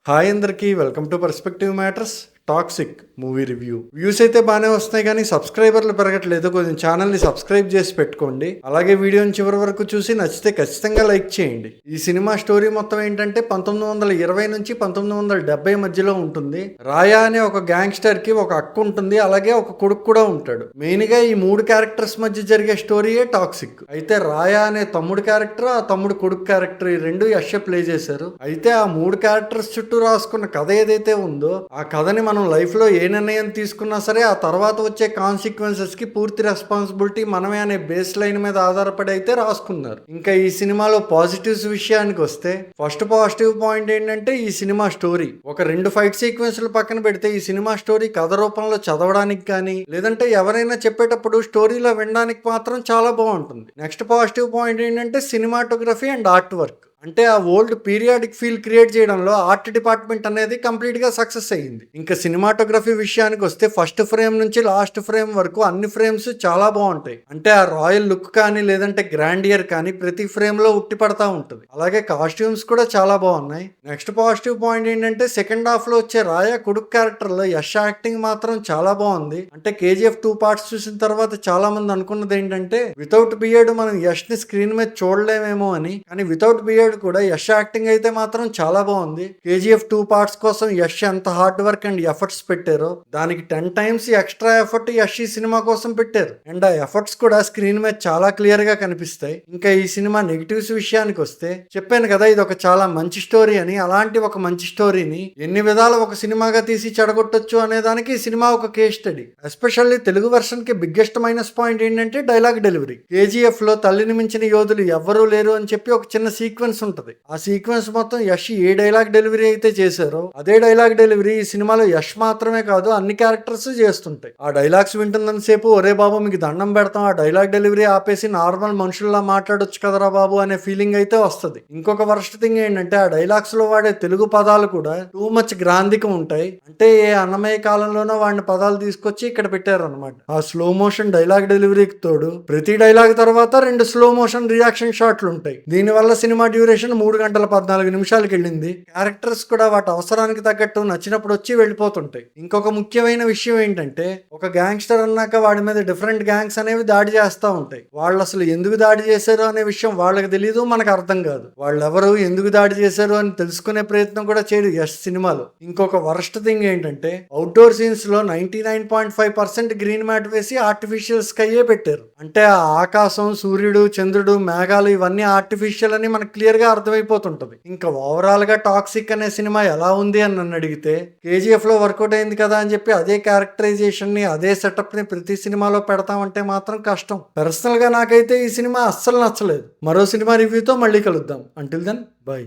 Hi అందరికీ welcome to perspective matters toxic movie review. Views అయితే బాగానే వస్తున్నాయి కానీ సబ్స్క్రైబర్లు పెరగట్లేదు. కొంచెం ఛానల్ని సబ్స్క్రైబ్ చేసి పెట్టుకోండి. అలాగే వీడియోని చివరి వరకు చూసి నచ్చితే ఖచ్చితంగా లైక్ చేయండి. ఈ సినిమా స్టోరీ మొత్తం ఏంటంటే 1920 నుంచి 1970 మధ్యలో ఉంటుంది. రాయా అనే ఒక గ్యాంగ్స్టర్ కి ఒక అక్క ఉంటుంది, అలాగే ఒక కొడుకు కూడా ఉంటాడు. మెయిన్ గా ఈ మూడు క్యారెక్టర్స్ మధ్య జరిగే స్టోరీయే టాక్సిక్. అయితే రాయా అనే తమ్ముడు క్యారెక్టర్, ఆ తమ్ముడు కొడుకు క్యారెక్టర్, ఈ రెండు యష్ ప్లే చేశారు. అయితే ఆ మూడు క్యారెక్టర్స్ చుట్టూ రాసుకున్న కథ ఏదైతే ఉందో ఆ కథని మనం లైఫ్ లో ఏ నిర్ణయం తీసుకున్నా సరే ఆ తర్వాత వచ్చే కాన్సిక్వెన్సెస్ కి పూర్తి రెస్పాన్సిబిలిటీ మనమే అనే బేస్ లైన్ మీద ఆధారపడి అయితే రాసుకున్నారు. ఇంకా ఈ సినిమాలో పాజిటివ్స్ విషయానికి వస్తే ఫస్ట్ పాజిటివ్ పాయింట్ ఏంటంటే ఈ సినిమా స్టోరీ. ఒక 2 ఫైట్ సీక్వెన్స్లు పక్కన పెడితే ఈ సినిమా స్టోరీ కథ రూపంలో చదవడానికి కానీ లేదంటే ఎవరైనా చెప్పేటప్పుడు స్టోరీలో వినడానికి మాత్రం చాలా బాగుంటుంది. నెక్స్ట్ పాజిటివ్ పాయింట్ ఏంటంటే సినిమాటోగ్రఫీ అండ్ ఆర్ట్ వర్క్. అంటే ఆ ఓల్డ్ పీరియాడిక్ ఫీల్ క్రియేట్ చేయడంలో ఆర్ట్ డిపార్ట్మెంట్ అనేది కంప్లీట్ గా సక్సెస్ అయ్యింది. ఇంకా సినిమాటోగ్రఫీ విషయానికి వస్తే ఫస్ట్ ఫ్రేమ్ నుంచి లాస్ట్ ఫ్రేమ్ వరకు అన్ని ఫ్రేమ్స్ చాలా బాగుంటాయి. అంటే ఆ రాయల్ లుక్ కానీ లేదంటే గ్రాండియర్ కానీ ప్రతి ఫ్రేమ్ లో ఉట్టి పడతా ఉంటుంది. అలాగే కాస్ట్యూమ్స్ కూడా చాలా బాగున్నాయి. నెక్స్ట్ పాజిటివ్ పాయింట్ ఏంటంటే సెకండ్ హాఫ్ లో వచ్చే రాయా కొడుకు క్యారెక్టర్ లో యష్ యాక్టింగ్ మాత్రం చాలా బాగుంది. అంటే KGF 2 పార్ట్స్ చూసిన తర్వాత చాలా మంది అనుకున్నది ఏంటంటే వితౌట్ బియర్డ్ మనం యష్ ని స్క్రీన్ మీద చూడలేమేమో అని, కానీ వితౌట్ బియర్డ్ కూడా యష్ యాక్టింగ్ అయితే మాత్రం చాలా బాగుంది. KGF 2 పార్ట్స్ కోసం యష్ ఎంత హార్డ్ వర్క్ అండ్ ఎఫర్ట్స్ పెట్టారో దానికి 10 టైమ్స్ ఎక్స్ట్రా ఎఫర్ట్ యష్ ఈ సినిమా కోసం పెట్టారు. అండ్ ఆ ఎఫర్ట్స్ కూడా స్క్రీన్ మీద చాలా క్లియర్ గా కనిపిస్తాయి. ఇంకా ఈ సినిమా నెగిటివ్స్ విషయానికి వస్తే చెప్పాను కదా ఇది ఒక చాలా మంచి స్టోరీ అని. అలాంటి ఒక మంచి స్టోరీని ఎన్ని విధాలు ఒక సినిమాగా తీసి చెడగొట్టొచ్చు అనే దానికి ఈ సినిమా ఒక case study. Especially Telugu version కి బిగ్గెస్ట్ మైనస్ పాయింట్ ఏంటంటే డైలాగ్ డెలివరీ. KGF లో తల్లిని మించిన యోధులు ఎవ్వరూ లేరు అని చెప్పి ఒక చిన్న సీక్వెన్స్ ఉంటది. ఆ సీక్వెన్స్ మొత్తం యష్ ఏ డైలాగ్ డెలివరీ అయితే చేశారో అదే డైలాగ్ డెలివరీ ఈ సినిమాలో యష్ మాత్రమే కాదు అన్ని క్యారెక్టర్స్ చేస్తుంటాయి. ఆ డైలాగ్స్ వింటున్నంత సేపు ఒరే బాబు మీకు దండం పెడతాం, ఆ డైలాగ్ డెలివరీ ఆపేసి నార్మల్ మనుషుల్లా మాట్లాడొచ్చు కదరా బాబు అనే ఫీలింగ్ అయితే వస్తుంది. ఇంకొక వర్స్ట్ థింగ్ ఏంటంటే ఆ డైలాగ్స్ లో వాడే తెలుగు పదాలు కూడా టూ మచ్ గ్రాంధికం ఉంటాయి. అంటే ఏ అన్నమయ్య కాలంలోనో వాడిని పదాలు తీసుకొచ్చి ఇక్కడ పెట్టారు అనమాట. ఆ స్లో మోషన్ డైలాగ్ డెలివరీకి తోడు ప్రతి డైలాగ్ తర్వాత 2 స్లో మోషన్ రియాక్షన్ షాట్లు ఉంటాయి. దీనివల్ల సినిమా డ్యూరేషన్ 3 గంటల 14 నిమిషాలకి వెళ్ళింది. క్యారెక్టర్స్ కూడా వాటి అవసరానికి తగ్గట్టు నచ్చినప్పుడు వచ్చి వెళ్ళిపోతుంటాయి. ఇంకొక ముఖ్యమైన విషయం ఏంటంటే ఒక గ్యాంగ్స్టర్ అన్నాక వాడి మీద డిఫరెంట్ గ్యాంగ్స్ అనేవి దాడి చేస్తూ ఉంటాయి. వాళ్ళు అసలు ఎందుకు దాడి చేశారు అనే విషయం వాళ్ళకి తెలియదు, మనకు అర్థం కాదు. వాళ్ళెవరు ఎందుకు దాడి చేశారు అని తెలుసుకునే ప్రయత్నం కూడా చేయడు యష్ సినిమాలో. ఇంకొక వరస్ట్ థింగ్ ఏంటంటే అవుట్డోర్ సీన్స్ లో 99.5% గ్రీన్ మ్యాట్ వేసి ఆర్టిఫిషియల్ స్కైయే పెట్టారు. అంటే ఆ ఆకాశం, సూర్యుడు, చంద్రుడు, మేఘాలు ఇవన్నీ ఆర్టిఫిషియల్ అని మనకు క్లియర్ గా అర్థమైపోతుంటది. ఇంకా ఓవరాల్ గా టాక్సిక్ అనే సినిమా ఎలా ఉంది అని నన్ను అడిగితే KGF లో వర్కౌట్ అయింది కదా అని చెప్పి అదే క్యారెక్టరైజేషన్ ని అదే సెటప్ ని ప్రతి సినిమాలో పెడతామంటే మాత్రం కష్టం. పర్సనల్ గా నాకైతే ఈ సినిమా అస్సలు నచ్చలేదు. మరో సినిమా రివ్యూతో మళ్ళీ కలుద్దాం. Until then by.